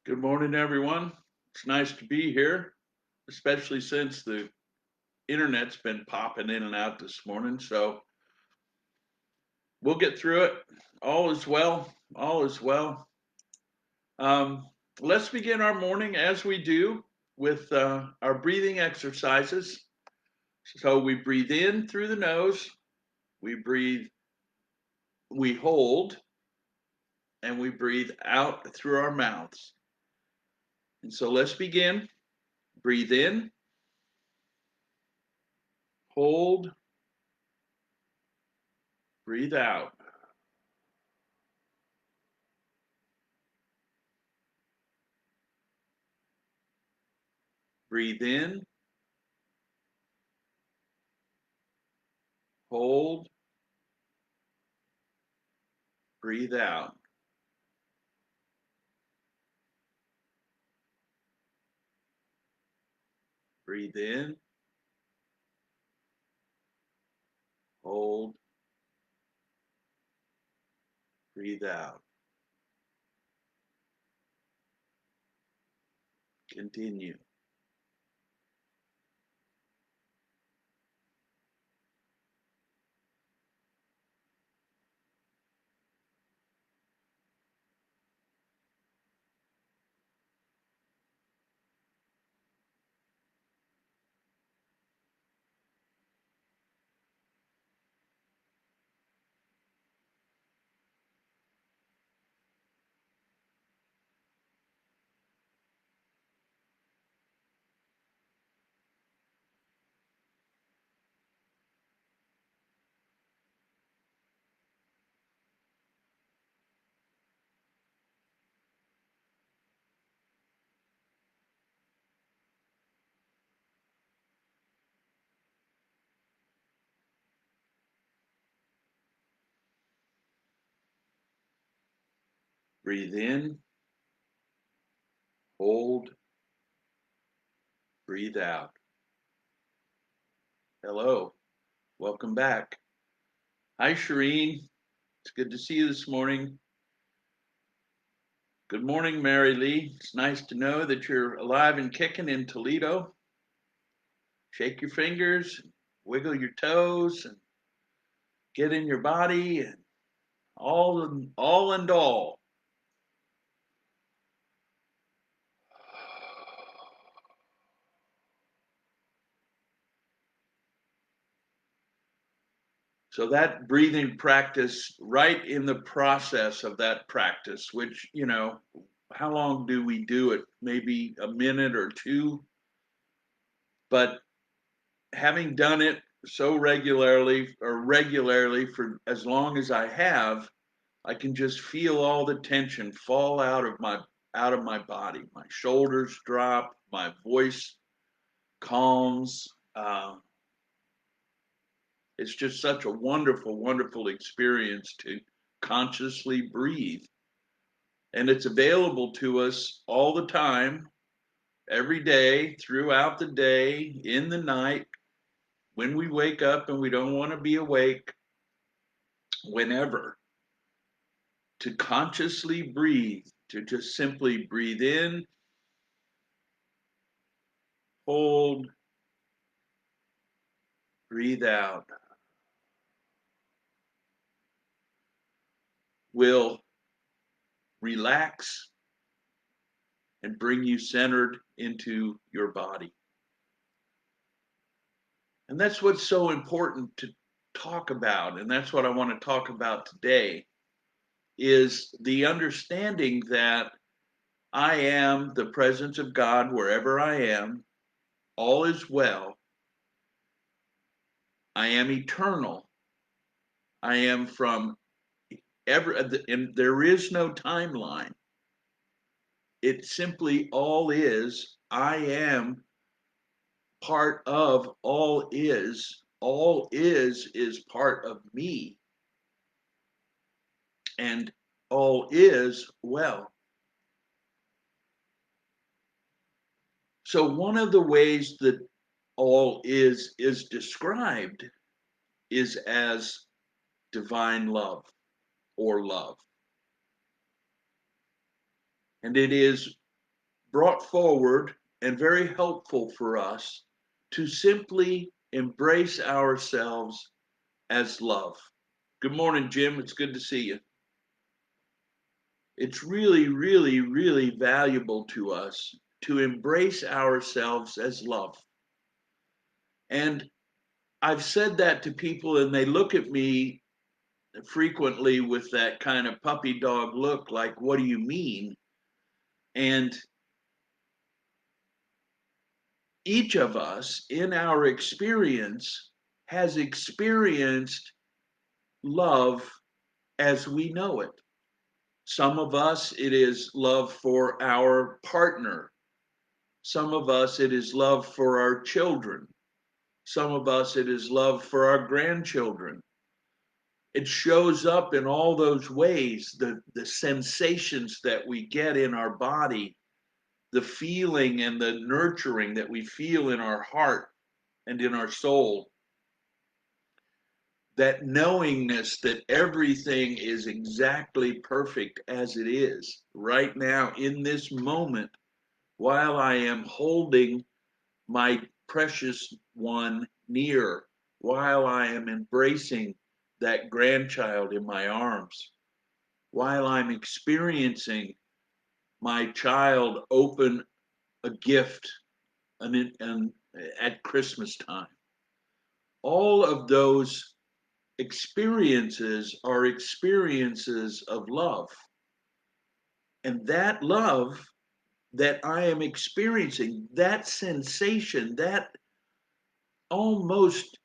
Good morning, everyone. It's nice to be here, especially since the internet's been popping in and out this morning. So we'll get through it. All is well. All is well. Um, let's begin our morning as we do with our breathing exercises. So we breathe in through the nose, we breathe, we hold, and we breathe out through our mouths. And so let's begin. Breathe in, hold, breathe out. Breathe in, hold, breathe out. Breathe in, hold, breathe out. Continue. Breathe in, hold, breathe out. Hello, welcome back. Hi, Shireen. It's good to see you this morning. Good morning, Mary Lee. It's nice to know that you're alive and kicking in Toledo. Shake your fingers, wiggle your toes, and get in your body, and all and all. So that breathing practice, right in the process of that practice, which, how long do we do it? Maybe a minute or two. But having done it so regularly for as long as I have, I can just feel all the tension fall out of my body. My shoulders drop, my voice calms. It's just such a wonderful, wonderful experience to consciously breathe. And it's available to us all the time, every day, throughout the day, in the night, when we wake up and we don't want to be awake, whenever. To consciously breathe, to just simply breathe in, hold, breathe out, will relax and bring you centered into your body. And that's what's so important to talk about. And that's what I want to talk about today is the understanding that I am the presence of God wherever I am. All is well. I am eternal. I am from ever, and there is no timeline. It simply all is. I am part of all is. All is part of me. And all is well. So one of the ways that all is described is as divine love or love. And it is brought forward and very helpful for us to simply embrace ourselves as love. Good morning, Jim. It's good to see you. It's really, really, really valuable to us to embrace ourselves as love. And I've said that to people, and they look at me frequently with that kind of puppy dog look, like, what do you mean? And each of us in our experience has experienced love as we know it. Some of us, it is love for our partner. Some of us, it is love for our children. Some of us, it is love for our grandchildren. It shows up in all those ways, the sensations that we get in our body, the feeling and the nurturing that we feel in our heart and in our soul, that knowingness that everything is exactly perfect as it is right now in this moment, while I am holding my precious one near, while I am embracing that grandchild in my arms, while I'm experiencing my child open a gift and at Christmas time. All of those experiences are experiences of love. And that love that I am experiencing, that sensation, that almost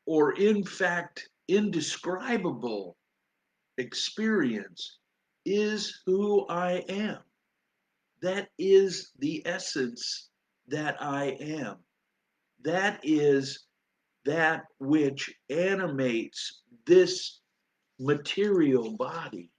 or in fact indescribable experience is who I am. That is the essence that I am. That is that which animates this material body.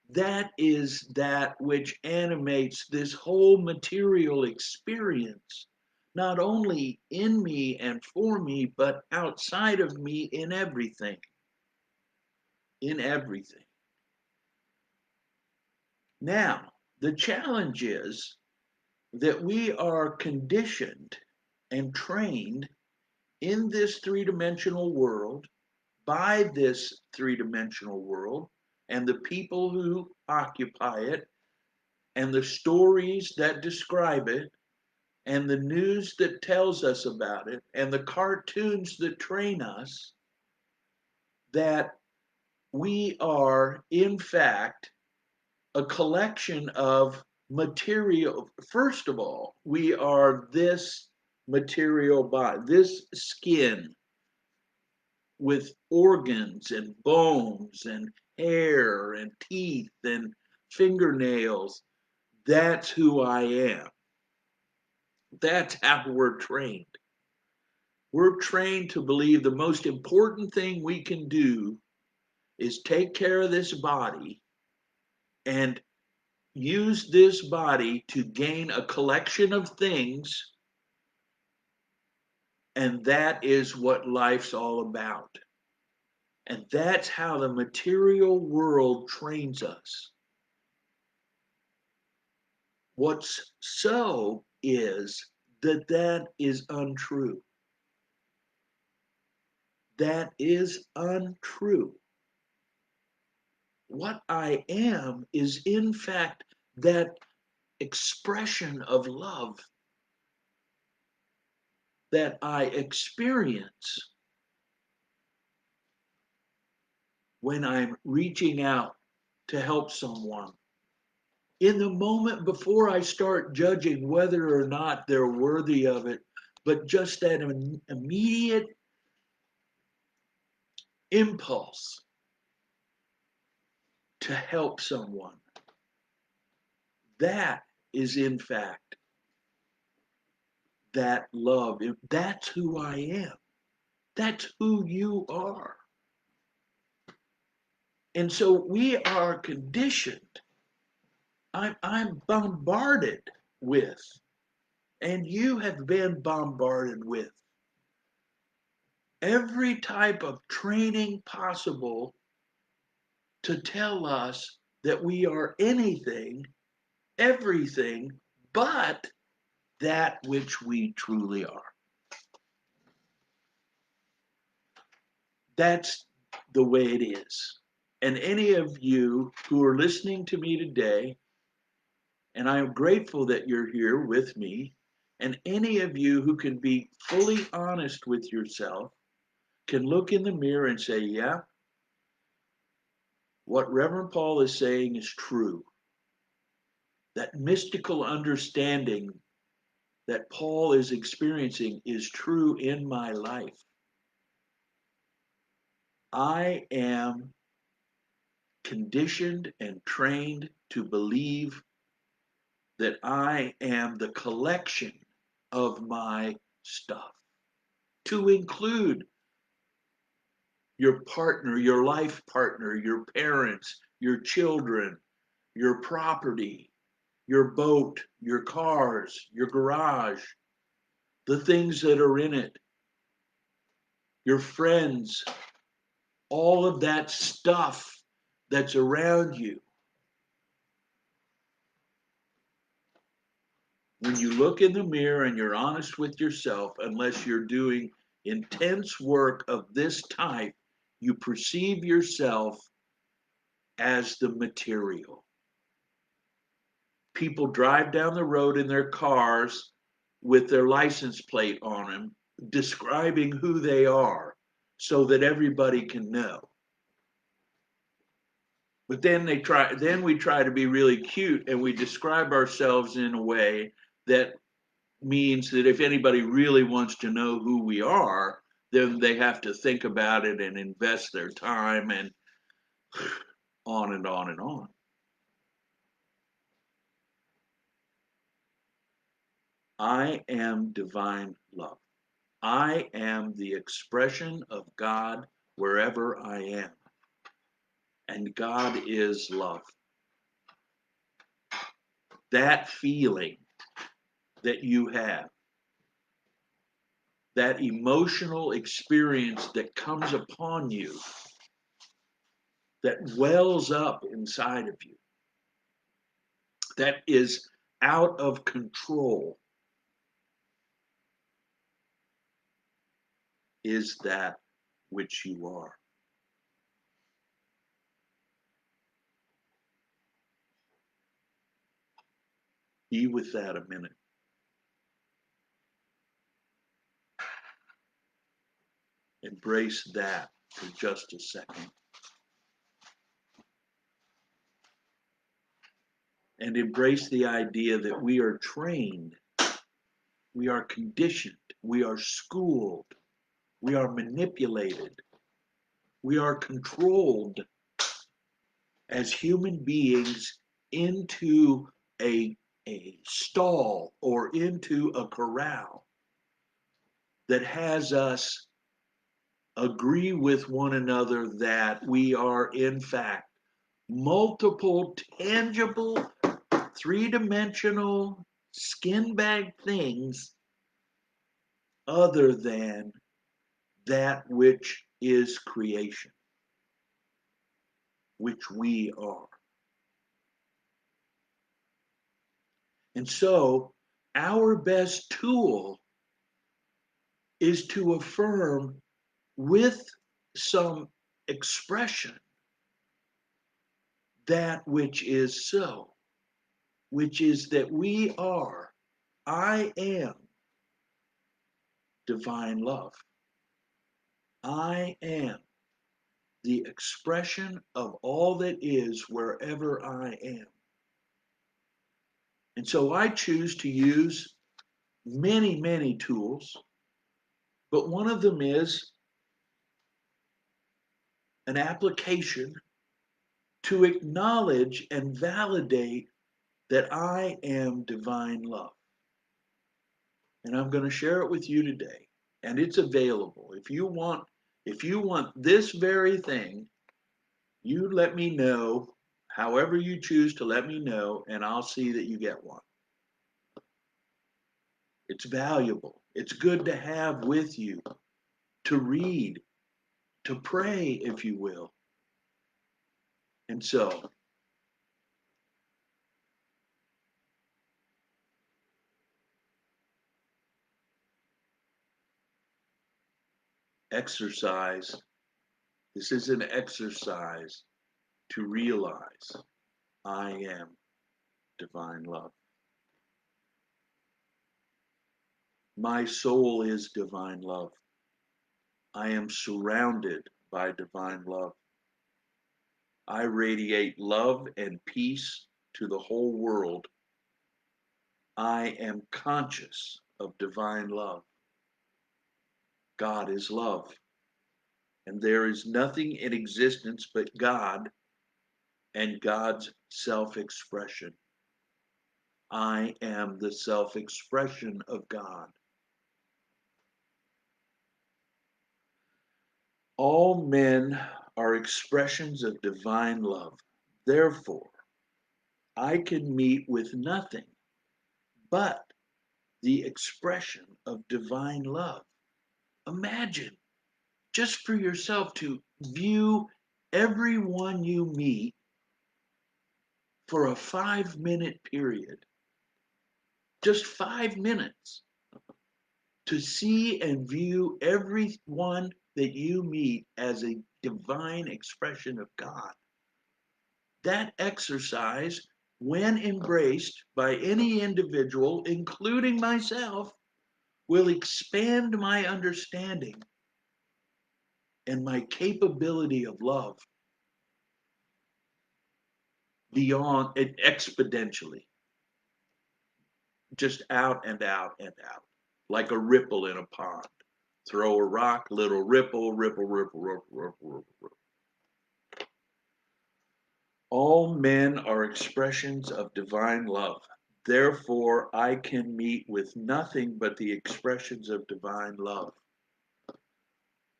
That is that which animates this whole material experience, not only in me and for me, but outside of me in everything. In everything. Now, the challenge is that we are conditioned and trained in this three-dimensional world, by this three-dimensional world, and the people who occupy it, and the stories that describe it, and the news that tells us about it, and the cartoons that train us, that we are, in fact, a collection of material. First of all, we are this material body, this skin with organs and bones and hair and teeth and fingernails. That's who I am. That's how we're trained. We're trained to believe the most important thing we can do is take care of this body and use this body to gain a collection of things, and that is what life's all about. And that's how the material world trains us. What's so is that that is untrue. That is untrue. What I am is, in fact, that expression of love that I experience when I'm reaching out to help someone. In the moment before I start judging whether or not they're worthy of it, but just that immediate impulse to help someone. That is, in fact, that love. That's who I am. That's who you are. And so we are conditioned. I'm bombarded with, and you have been bombarded with, every type of training possible to tell us that we are anything everything but that which we truly are. That's the way it is. And any of you who are listening to me today, and I am grateful that you're here with me, and any of you who can be fully honest with yourself can look in the mirror and say, yeah, what Reverend Paul is saying is true. That mystical understanding that Paul is experiencing is true in my life. I am conditioned and trained to believe that I am the collection of my stuff, to include your partner, your life partner, your parents, your children, your property, your boat, your cars, your garage, the things that are in it, your friends, all of that stuff that's around you. When you look in the mirror and you're honest with yourself, unless you're doing intense work of this type, you perceive yourself as the material. People drive down the road in their cars with their license plate on them, describing who they are so that everybody can know. But then we try to be really cute and we describe ourselves in a way that means that if anybody really wants to know who we are, then they have to think about it and invest their time and on and on and on. I am divine love. I am the expression of God wherever I am. And God is love. That feeling that you have, that emotional experience that comes upon you, that wells up inside of you, that is out of control, is that which you are. Be with that a minute. Embrace that for just a second. And embrace the idea that we are trained, we are conditioned, we are schooled, we are manipulated, we are controlled as human beings into a stall or into a corral that has us agree with one another that we are in fact multiple tangible three-dimensional skin bag things other than that which is creation, which we are. And so our best tool is to affirm with some expression that which is so, which is that I am divine love. I am the expression of all that is wherever I am. And so I choose to use many, many tools, but one of them is an application to acknowledge and validate that I am divine love. And I'm going to share it with you today. And it's available. If you want this very thing, you let me know, however you choose to let me know, and I'll see that you get one. It's valuable. It's good to have with you, to read, to pray, if you will. And so, exercise. This is an exercise to realize I am divine love. My soul is divine love. I am surrounded by divine love. I radiate love and peace to the whole world. I am conscious of divine love. God is love, and there is nothing in existence but God and God's self-expression. I am the self-expression of God. All men are expressions of divine love. Therefore, I can meet with nothing but the expression of divine love. Imagine just for yourself to view everyone you meet for a 5-minute period, just 5 minutes, to see and view everyone that you meet as a divine expression of God. That exercise, when embraced by any individual, including myself, will expand my understanding and my capability of love beyond it exponentially, just out and out and out, like a ripple in a pond. Throw a rock, little ripple, ripple, ripple, ripple, ripple, ripple, ripple. All men are expressions of divine love. Therefore, I can meet with nothing but the expressions of divine love.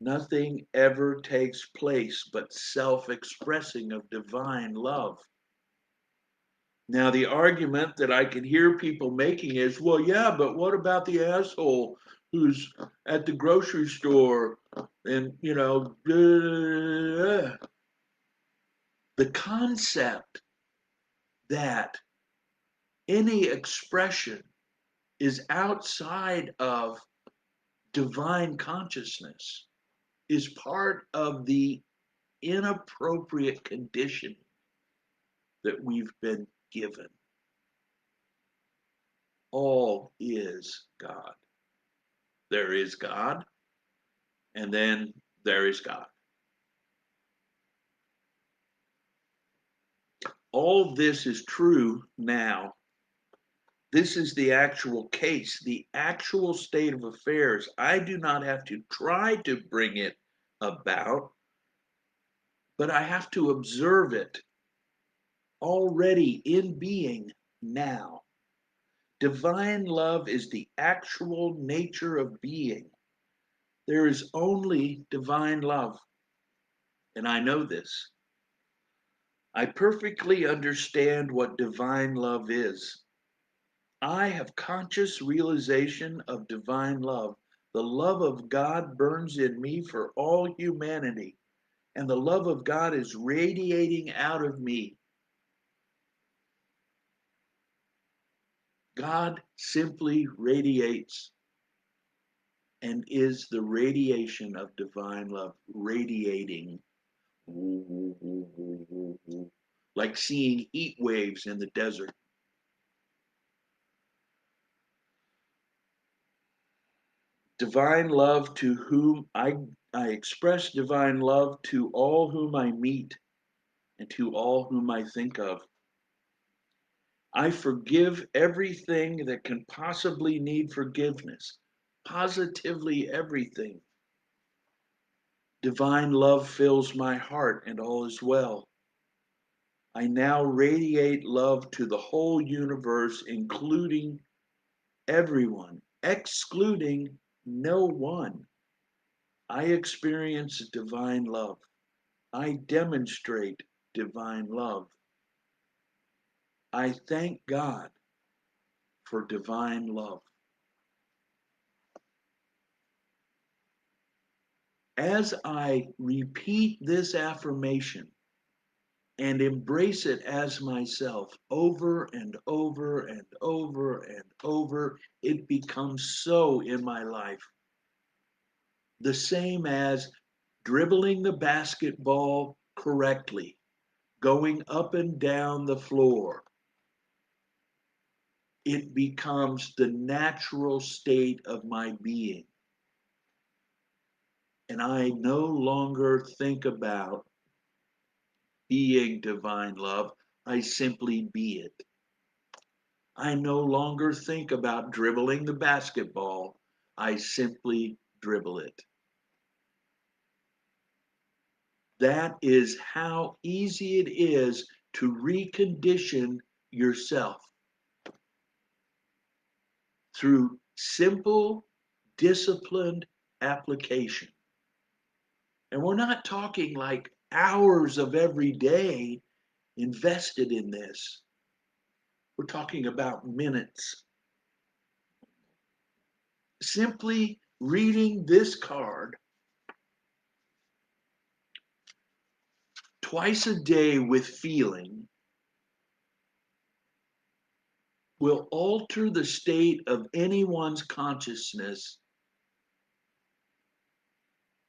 Nothing ever takes place but self-expressing of divine love. Now, the argument that I can hear people making is, well, yeah, but what about the asshole who's at the grocery store and, the concept that any expression is outside of divine consciousness is part of the inappropriate conditioning that we've been given. All is God. There is God, and then there is God. All this is true now. This is the actual case, the actual state of affairs. I do not have to try to bring it about, but I have to observe it already in being now. Divine love is the actual nature of being. There is only divine love, and I know this. I perfectly understand what divine love is. I have conscious realization of divine love. The love of God burns in me for all humanity, and the love of God is radiating out of me. God simply radiates and is the radiation of divine love, radiating. Like seeing heat waves in the desert. Divine love to whom I express divine love to all whom I meet and to all whom I think of. I forgive everything that can possibly need forgiveness, positively everything. Divine love fills my heart and all is well. I now radiate love to the whole universe, including everyone, excluding no one. I experience divine love. I demonstrate divine love. I thank God for divine love. As I repeat this affirmation and embrace it as myself over and over and over and over, it becomes so in my life. the same as dribbling the basketball correctly, going up and down the floor. It becomes the natural state of my being. And I no longer think about being divine love. I simply be it. I no longer think about dribbling the basketball. I simply dribble it. That is how easy it is to recondition yourself through simple, disciplined application. And we're not talking like hours of every day invested in this. We're talking about minutes. Simply reading this card twice a day with feeling will alter the state of anyone's consciousness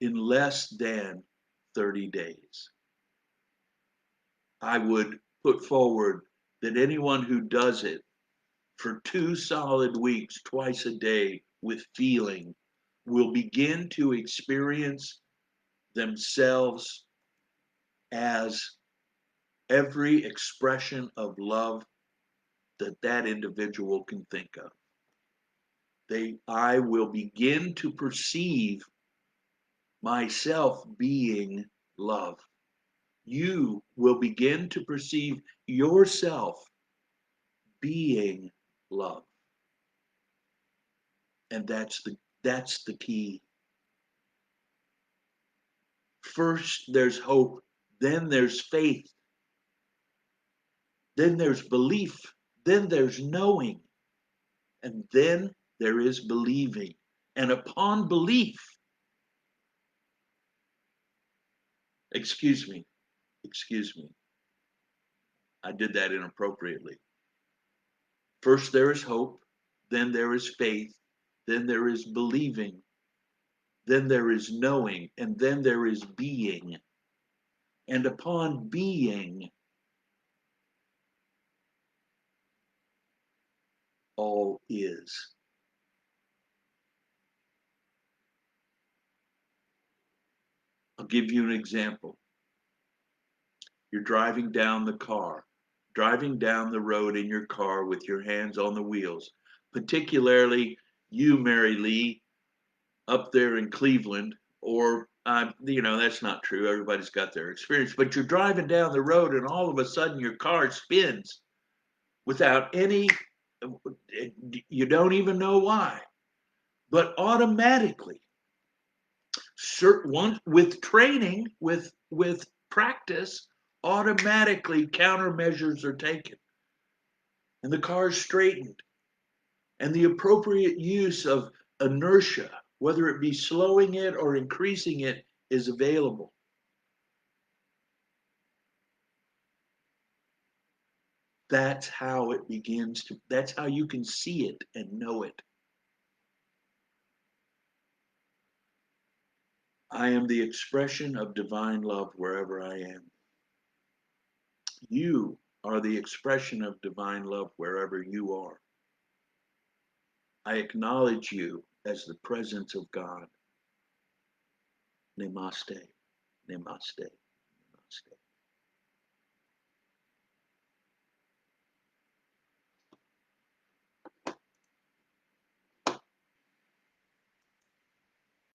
in less than 30 days. I would put forward that anyone who does it for 2 solid weeks, twice a day, with feeling, will begin to experience themselves as every expression of love that that individual can think of. I will begin to perceive myself being love. You will begin to perceive yourself being love. And that's the key. First there's hope, then there's faith, then there's belief, then there's knowing, and then there is believing. And upon belief, excuse me, I did that inappropriately. First there is hope, then there is faith, then there is believing, then there is knowing, and then there is being. And upon being, all is. I'll give you an example. You're driving down the road in your car with your hands on the wheels. Particularly you, Mary Lee, up there in Cleveland, or that's not true. Everybody's got their experience, but you're driving down the road and all of a sudden your car spins without any, you don't even know why, but automatically, with training, with practice, automatically countermeasures are taken and the car is straightened, and the appropriate use of inertia, whether it be slowing it or increasing it, is available. That's how it begins to, that's how you can see it and know it. I am the expression of divine love wherever I am. You are the expression of divine love wherever you are. I acknowledge you as the presence of God. Namaste, namaste, namaste.